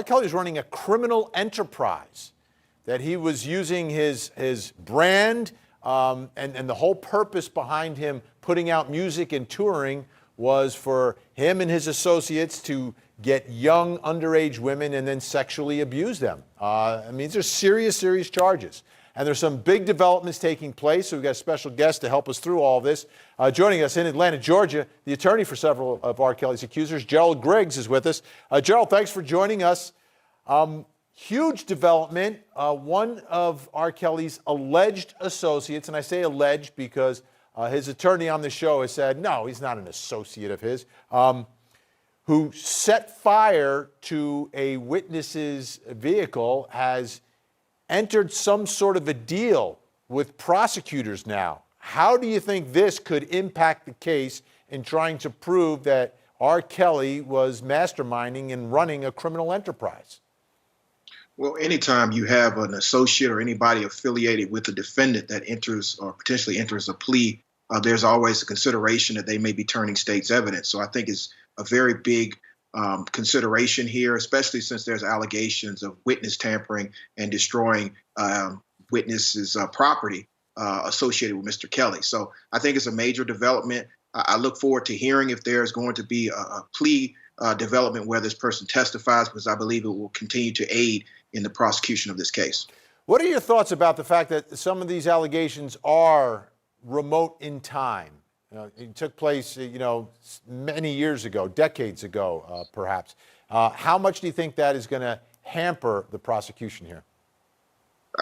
R. Kelly is running a criminal enterprise, that he was using his brand and the whole purpose behind him putting out music and touring was for him and his associates to get young underage women and then sexually abuse them. I mean, these are serious, serious charges. And there's some big developments taking place, so we've got a special guest to help us through all this. Joining us in Atlanta, Georgia, the attorney for several of R. Kelly's accusers, Gerald Griggs, is with us. Gerald, thanks for joining us. Huge development. One of R. Kelly's alleged associates, and I say alleged because his attorney on the show has said, no, he's not an associate of his, who set fire to a witness's vehicle, has entered some sort of a deal with prosecutors now. How do you think this could impact the case in trying to prove that R. Kelly was masterminding and running a criminal enterprise? Well, anytime you have an associate or anybody affiliated with a defendant that enters or potentially enters a plea, there's always a consideration that they may be turning state's evidence. So I think it's a very big consideration here, especially since there's allegations of witness tampering and destroying witnesses' property associated with Mr. Kelly. So I think it's a major development. I look forward to hearing if there's going to be a plea development where this person testifies, because I believe it will continue to aid in the prosecution of this case. What are your thoughts about the fact that some of these allegations are remote in time? It took place, many years ago, decades ago, perhaps. How much do you think that is going to hamper the prosecution here?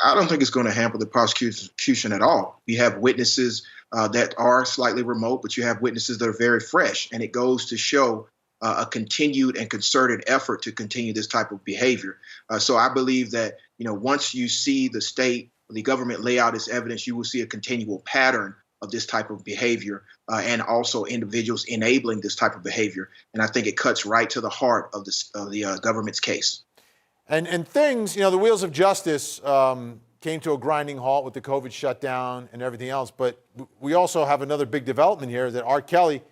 I don't think it's going to hamper the prosecution at all. You have witnesses that are slightly remote, but you have witnesses that are very fresh, and it goes to show a continued and concerted effort to continue this type of behavior. So I believe that, once you see the state, the government lay out its evidence, you will see a continual pattern of this type of behavior and also individuals enabling this type of behavior. And I think it cuts right to the heart of the government's case. And things, the wheels of justice came to a grinding halt with the COVID shutdown and everything else. But we also have another big development here, that R. Kelly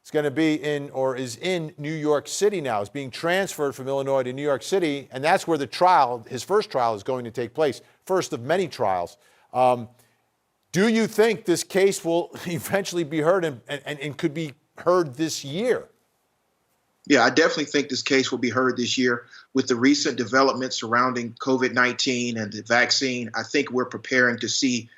is going to be is in New York City now. Is being transferred from Illinois to New York City. And that's where the trial, his first trial, is going to take place. First of many trials. Do you think this case will eventually be heard and could be heard this year? Yeah, I definitely think this case will be heard this year. With the recent developments surrounding COVID-19 and the vaccine, I think we're preparing to see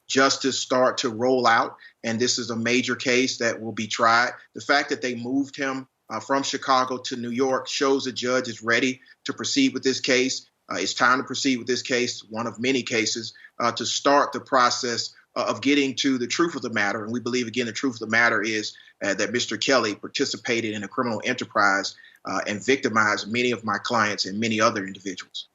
justice start to roll out. And this is a major case that will be tried. The fact that they moved him from Chicago to New York shows the judge is ready to proceed with this case. It's time to proceed with this case, one of many cases, to start the process of getting to the truth of the matter. And we believe, again, the truth of the matter is that Mr. Kelly participated in a criminal enterprise and victimized many of my clients and many other individuals.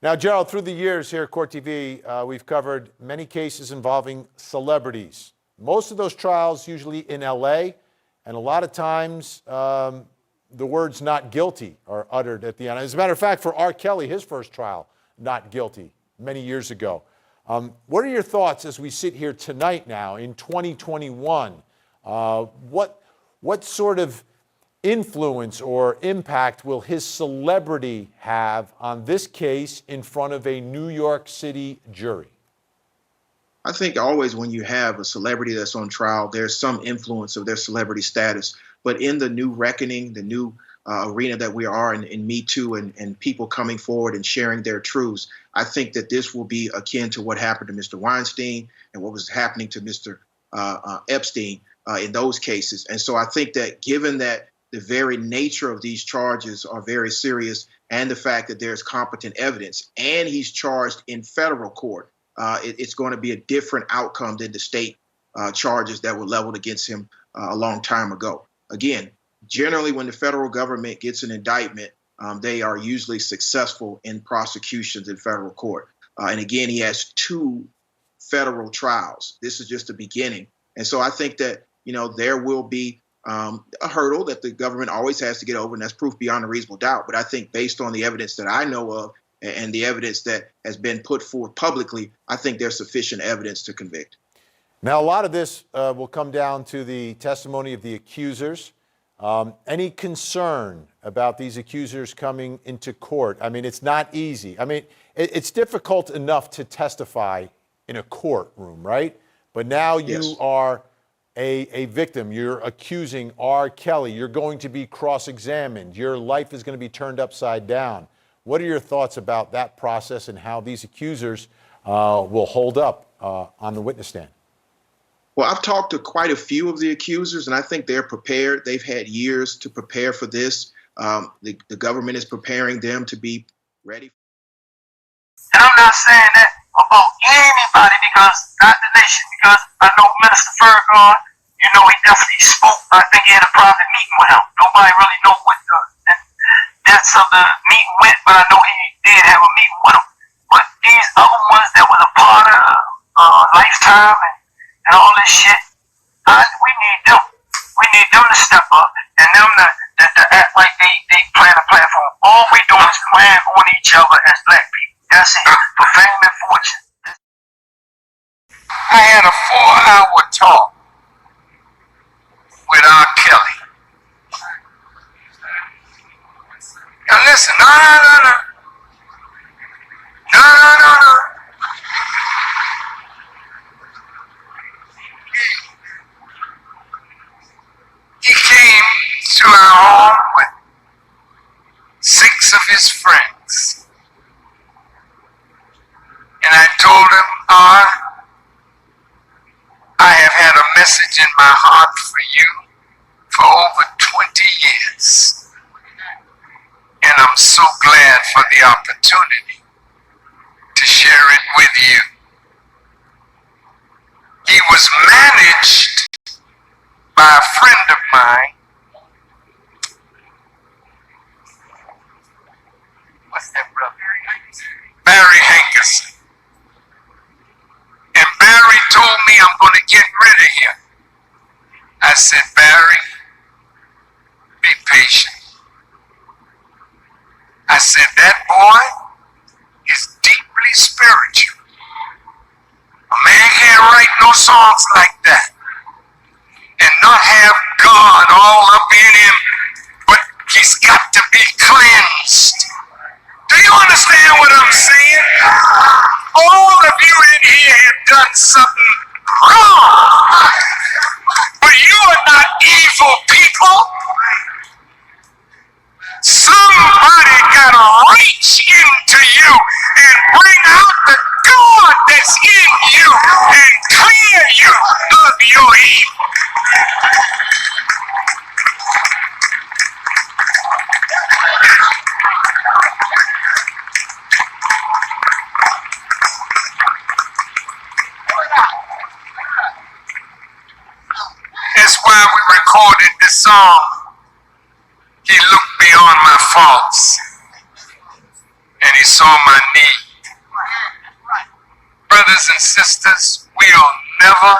Now, Gerald, through the years here at Court TV, we've covered many cases involving celebrities. Most of those trials usually in L.A., and a lot of times the words "not guilty" are uttered at the end. As a matter of fact, for R. Kelly, his first trial, not guilty, many years ago. What are your thoughts as we sit here tonight now in 2021? What sort of influence or impact will his celebrity have on this case in front of a New York City jury? I think always when you have a celebrity that's on trial, there's some influence of their celebrity status. But in the new reckoning, the new arena that we are in Me Too and people coming forward and sharing their truths, I think that this will be akin to what happened to Mr. Weinstein and what was happening to Mr. Epstein in those cases. And so I think that given that the very nature of these charges are very serious, and the fact that there's competent evidence and he's charged in federal court, it's going to be a different outcome than the state charges that were leveled against him a long time ago. Again, generally when the federal government gets an indictment, they are usually successful in prosecutions in federal court. And again, he has 2 federal trials. This is just the beginning. And so I think that, there will be a hurdle that the government always has to get over, and that's proof beyond a reasonable doubt. But I think based on the evidence that I know of and the evidence that has been put forth publicly, I think there's sufficient evidence to convict. Now, a lot of this will come down to the testimony of the accusers. Any concern about these accusers coming into court? I mean, it's not easy. I mean, it's difficult enough to testify in a courtroom, right? But now you Yes. are a victim. You're accusing R. Kelly. You're going to be cross-examined. Your life is going to be turned upside down. What are your thoughts about that process and how these accusers will hold up on the witness stand? Well, I've talked to quite a few of the accusers, and I think they're prepared. They've had years to prepare for this. The government is preparing them to be ready. And I'm not saying that about anybody, because not the nation, because I know Minister Farrakhan, you know, he definitely spoke. I think he had a private meeting with him. Nobody really know what the depths of the meeting went, but I know he did have a meeting with him. But these other ones that was a part of Lifetime and all this shit, we need them. We need them to step up and them to act like they plan a platform. All we do is plan on each other as black people. That's it. For fame and fortune. I had a 4-hour talk with R. Kelly. Now listen, no. He came to our home with 6 of his friends. And I told him, I have had a message in my heart for you for over 20 years. And I'm so glad for the opportunity to share it with you. He was managed by a friend of mine. What's that, brother? Barry Hankerson. And Barry told me, I'm going to get rid of him. I said, Barry, be patient. I said, that boy is deeply spiritual. A man can't write no songs like that and not have God all up in him, but he's got to be cleansed. Do you understand what I'm saying? All of you in here have done something wrong, but you are not evil people. Somebody gotta reach into you and bring out the God that's in you and clear you of your evil. That's why we recorded this song. He looked beyond my faults and he saw my need. Brothers and sisters, we'll never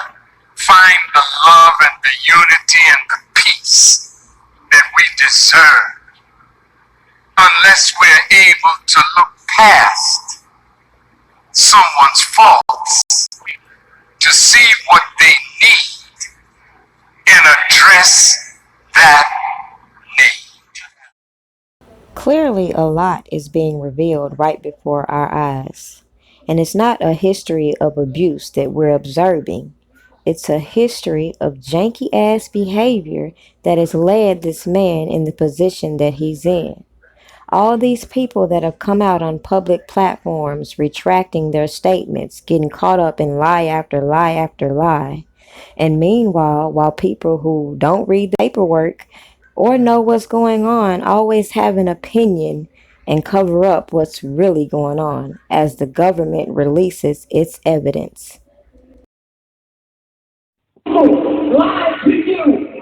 find the love and the unity and the peace that we deserve unless we're able to look past someone's faults to see what they need and address that need. Clearly, a lot is being revealed right before our eyes. And it's not a history of abuse that we're observing. It's a history of janky ass behavior that has led this man in the position that he's in. All these people that have come out on public platforms retracting their statements, getting caught up in lie after lie after lie. And meanwhile, while people who don't read the paperwork or know what's going on always have an opinion and cover up what's really going on as the government releases its evidence. Lied to you.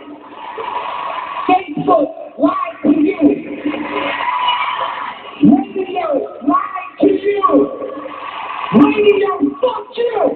Facebook lied to you. Radio lied to you. Radio fucked you.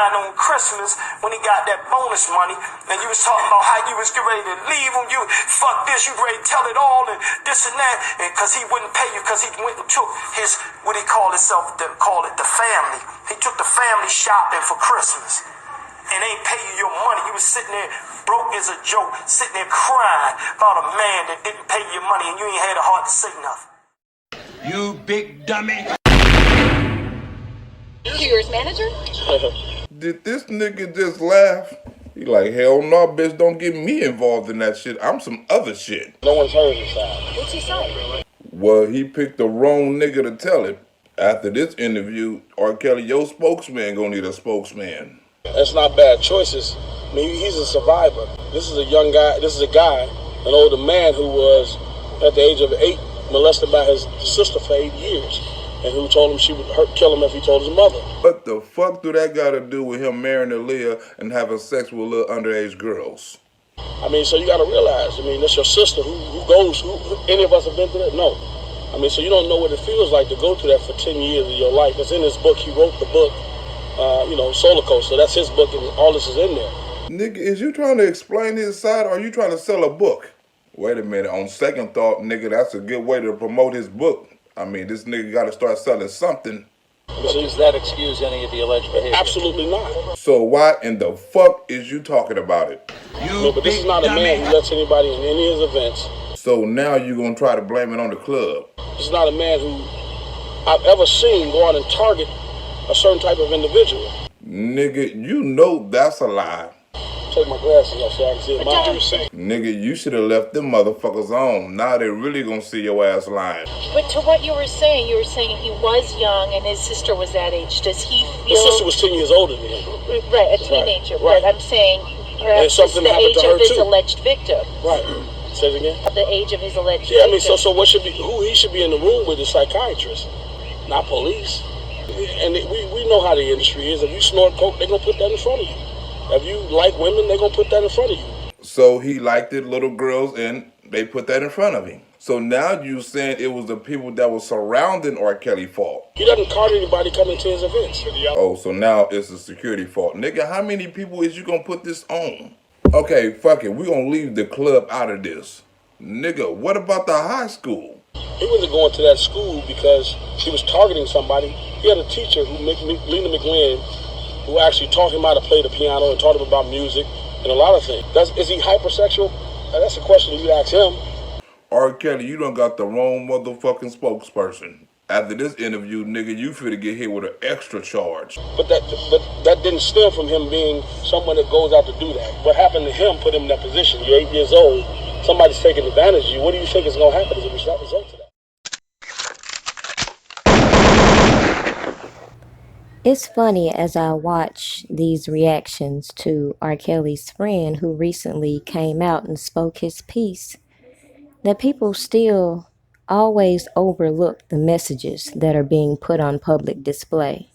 crying on Christmas when he got that bonus money, and you was talking about how you was getting ready to leave him. You fuck this, you ready to tell it all, and this and that, and because he wouldn't pay you because he went and took his, what he called himself, call it the family. He took the family shopping for Christmas and ain't pay you your money. You was sitting there broke as a joke, sitting there crying about a man that didn't pay you money, and you ain't had a heart to say nothing. You big dummy. Yours manager? Did this nigga just laugh? He like, hell no, bitch, don't get me involved in that shit. I'm some other shit. No one's heard his side. What's he say? Well, he picked the wrong nigga to tell it. After this interview, R. Kelly, your spokesman gonna need a spokesman. That's not bad choices. I mean, he's a survivor. This is a young guy. This is a guy, an older man who was, at the age of 8, molested by his sister for 8 years, and who told him she would kill him if he told his mother. What the fuck do that got to do with him marrying Aaliyah and having sex with little underage girls? I mean, so you got to realize, I mean, that's your sister. Who any of us have been through that? No. I mean, so you don't know what it feels like to go through that for 10 years of your life. It's in his book. He wrote the book, Solar Coaster. That's his book, and all this is in there. Nigga, is you trying to explain his side or are you trying to sell a book? Wait a minute, on second thought, nigga, that's a good way to promote his book. I mean, this nigga got to start selling something. Does that excuse any of the alleged behavior? Absolutely not. So why in the fuck is you talking about it? But this is not a man who lets anybody in any of his events. So now you gonna try to blame it on the club? This is not a man who I've ever seen go out and target a certain type of individual. Nigga, you know that's a lie. Take my glasses off so I can see it. My saying. Nigga, you should have left them motherfuckers on. Now they really gonna see your ass lying. But to what you were saying he was young and his sister was that age. Does he feel... His sister was 10 years older than him. Right, a teenager. Right. But I'm saying perhaps something it's the happened age to her of his too. alleged victim. Right. Say it again? The age of his alleged Yeah, I victim. mean, so what should be, who he should be in the room with is psychiatrist, not police. And we know how the industry is. If you snort coke, they're going to put that in front of you. If you like women, they're going to put that in front of you. So he liked it, little girls, and they put that in front of him. So now you saying it was the people that were surrounding R. Kelly fault. He doesn't card anybody coming to his events. Oh, so now it's the security fault. Nigga, how many people is you gonna put this on? Okay, fuck it, we gonna leave the club out of this. Nigga, what about the high school? He wasn't going to that school because he was targeting somebody. He had a teacher, Lena McGlynn, who actually taught him how to play the piano and taught him about music and a lot of things. Is he hypersexual? That's a question you ask him. R. Kelly, you done got the wrong motherfucking spokesperson. After this interview, nigga, you finna get hit with an extra charge. But that didn't stem from him being someone that goes out to do that. What happened to him put him in that position. You're 8 years old. Somebody's taking advantage of you. What do you think is going to happen as a result of that? It's funny as I watch these reactions to R. Kelly's friend who recently came out and spoke his piece, that people still always overlook the messages that are being put on public display.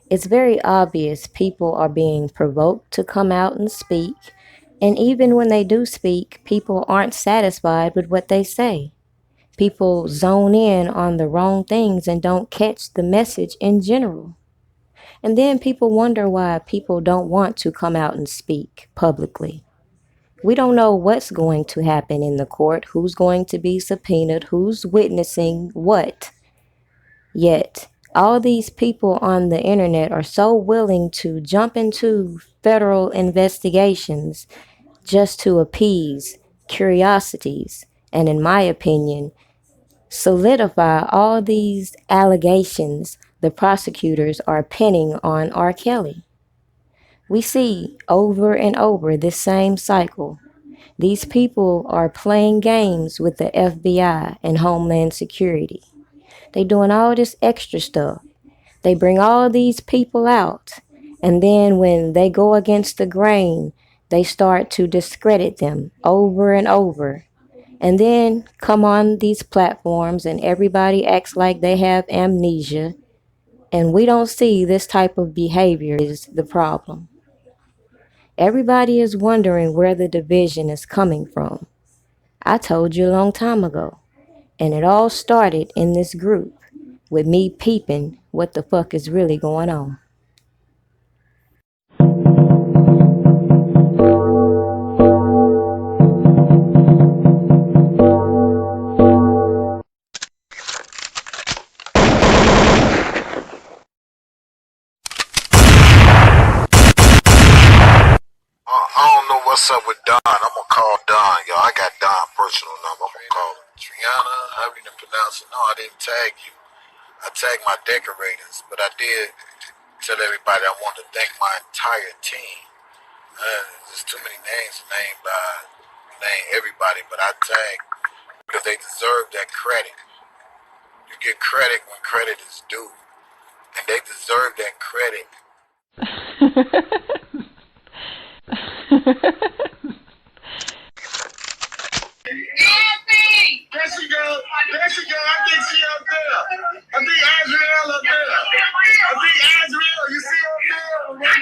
It's very obvious people are being provoked to come out and speak, and even when they do speak, people aren't satisfied with what they say. People zone in on the wrong things and don't catch the message in general. And then people wonder why people don't want to come out and speak publicly. We don't know what's going to happen in the court, who's going to be subpoenaed, who's witnessing what. Yet, all these people on the internet are so willing to jump into federal investigations just to appease curiosities and, in my opinion, solidify all these allegations the prosecutors are pinning on R. Kelly. We see over and over this same cycle. These people are playing games with the FBI and Homeland Security. They doing all this extra stuff. They bring all these people out, and then when they go against the grain, they start to discredit them over and over. And then come on these platforms and everybody acts like they have amnesia. And we don't see this type of behavior is the problem. Everybody is wondering where the division is coming from. I told you a long time ago. And it all started in this group with me peeping what the fuck is really going on. What's up with Don? I'm gonna call Don, yo. I got Don personal number. I'm gonna call him. Triana, how you pronounce it? No, I didn't tag you. I tagged my decorators, but I did tell everybody I want to thank my entire team. There's too many names to name everybody, but I tag because they deserve that credit. You get credit when credit is due, and they deserve that credit. There she go. There she go. I think she up there. I think Azriel up there. I think Azriel. You see up there? There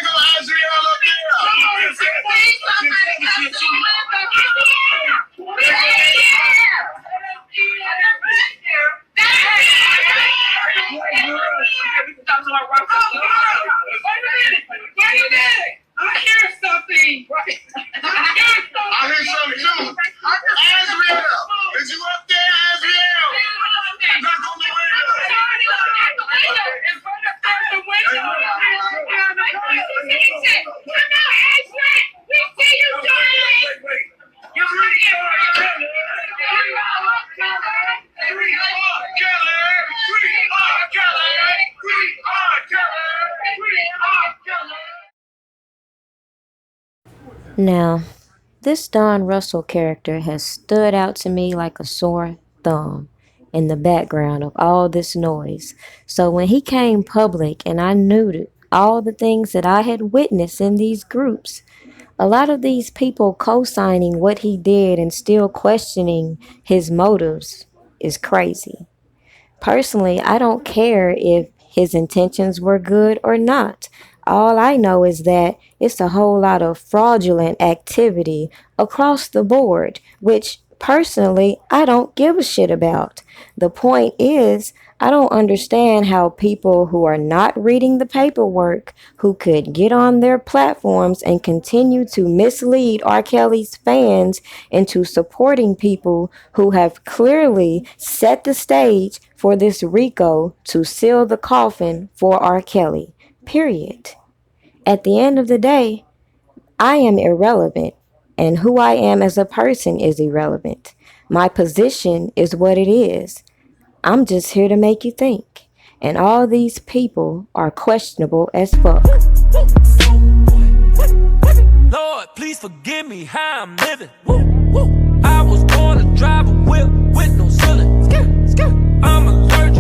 go Azriel up I hear something. I hear something too. Azriel, is you up there, Azriel? Knock on the window. It's right up there the window. Come on, Azriel. We see you, darling. You're right here. Now, this Don Russell character has stood out to me like a sore thumb in the background of all this noise. So when he came public and I knew all the things that I had witnessed in these groups, a lot of these people co-signing what he did and still questioning his motives is crazy. Personally, I don't care if his intentions were good or not. All I know is that it's a whole lot of fraudulent activity across the board, which personally I don't give a shit about. The point is, I don't understand how people who are not reading the paperwork, who could get on their platforms and continue to mislead R. Kelly's fans into supporting people who have clearly set the stage for this RICO to seal the coffin for R. Kelly. Period. At the end of the day, I am irrelevant, and who I am as a person is irrelevant. My position is what it is. I'm just here to make you think. And all these people are questionable as fuck. Lord, please forgive me how I'm living. I was born to drive a whip with no ceiling. I'm allergic